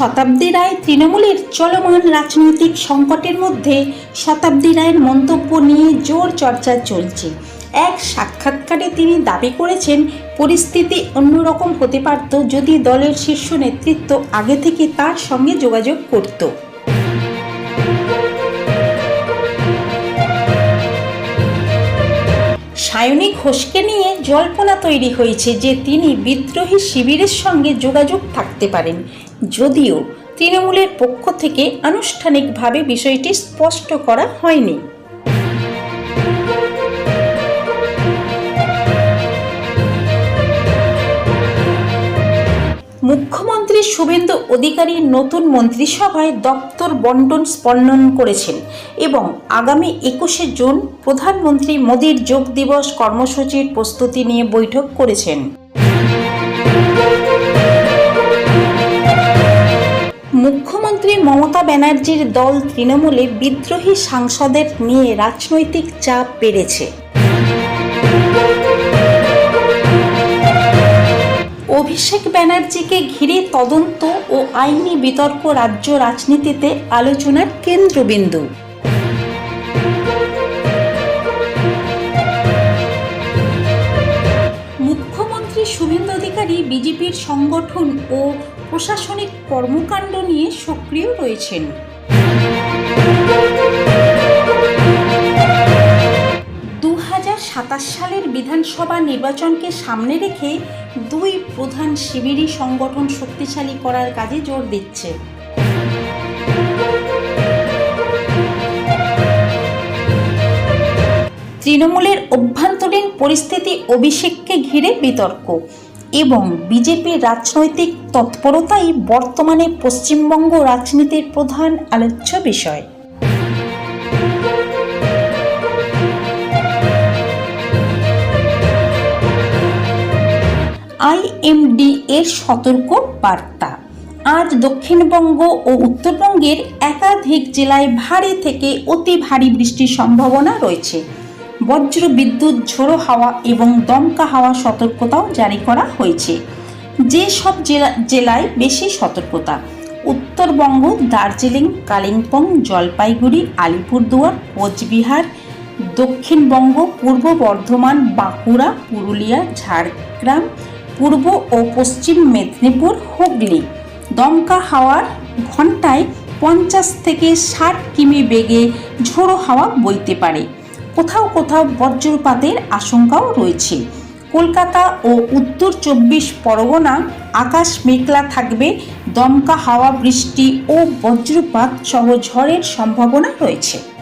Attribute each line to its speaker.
Speaker 1: শতাব্দী রায় তৃণমূলের চলমান রাজনৈতিক সংকটের মধ্যে শতাব্দী রায়ের মন্তব্য নিয়ে জোর চর্চা চলছে। এক সাক্ষাৎকারে তিনি দাবি করেছেন, পরিস্থিতি অন্যরকম হতে পারত যদি দলের শীর্ষ নেতৃত্ব আগে থেকে তার সঙ্গে যোগাযোগ করত। সায়নী ঘোষকে নিয়ে জল্পনা তৈরি হয়েছে যে তিনি বিদ্রোহী শিবিরের সঙ্গে যোগাযোগ থাকতে পারেন, যদিও তৃণমূলের পক্ষ থেকে আনুষ্ঠানিকভাবে বিষয়টি স্পষ্ট করা হয়নি। মুখ্যমন্ত্রী শুভেন্দু অধিকারী নতুন মন্ত্রিসভায় দপ্তর বন্টন সম্পন্ন করেছেন এবং আগামী 21শে জুন প্রধানমন্ত্রী মোদীর যোগ দিবস কর্মসূচির প্রস্তুতি নিয়ে বৈঠক করেছেন। মুখ্যমন্ত্রী মমতা ব্যানার্জির দল তৃণমূলে বিদ্রোহী সাংসদের নিয়ে রাজনৈতিক চাপ বেড়েছে। অভিষেক ব্যানার্জিকে ঘিরে তদন্ত ও আইনি বিতর্ক রাজ্য রাজনীতিতে আলোচনার কেন্দ্রবিন্দু। মুখ্যমন্ত্রী শুভেন্দু অধিকারী বিজেপির সংগঠন ও প্রশাসনিক কর্মকাণ্ড নিয়ে সক্রিয় রয়েছেন। 2027 সালের বিধানসভা নির্বাচনকে সামনে রেখে দুই প্রধান শিবিরই সংগঠন শক্তিশালী করার কাজে জোর দিচ্ছে। তৃণমূলের অভ্যন্তরীণ পরিস্থিতি, অভিষেককে ঘিরে বিতর্ক এবং বিজেপির রাজনৈতিক তৎপরতাই বর্তমানে পশ্চিমবঙ্গ রাজনীতির প্রধান আলোচ্য বিষয়। IMD এর সতর্ক বার্তা। আজ দক্ষিণবঙ্গ ও উত্তরবঙ্গের একাধিক জেলায় ভারী থেকে অতি ভারী বৃষ্টির সম্ভাবনা রয়েছে। বজ্র বিদ্যুৎ, ঝোড়ো হাওয়া এবং দমকা হাওয়া সতর্কতাও জারি করা হয়েছে। যে সব জেলায় বেশি সতর্কতা: উত্তরবঙ্গ, দার্জিলিং, কালিম্পং, জলপাইগুড়ি, আলিপুরদুয়ার, কোচবিহার; দক্ষিণবঙ্গ, পূর্ব বর্ধমান, বাঁকুড়া, পুরুলিয়া, ঝাড়গ্রাম, পূর্ব ও পশ্চিম মেদিনীপুর, হুগলি। দমকা হাওয়ার ঘন্টায় 50 থেকে 60 কিমি বেগে ঝোড়ো হাওয়া বইতে পারে। কোথাও কোথাও বজ্রপাতের আশঙ্কাও রয়েছে। কলকাতা ও উত্তর 24 পরগনা আকাশ মেঘলা থাকবে। দমকা হাওয়া, বৃষ্টি ও বজ্রপাত সহ ঝড়ের সম্ভাবনা রয়েছে।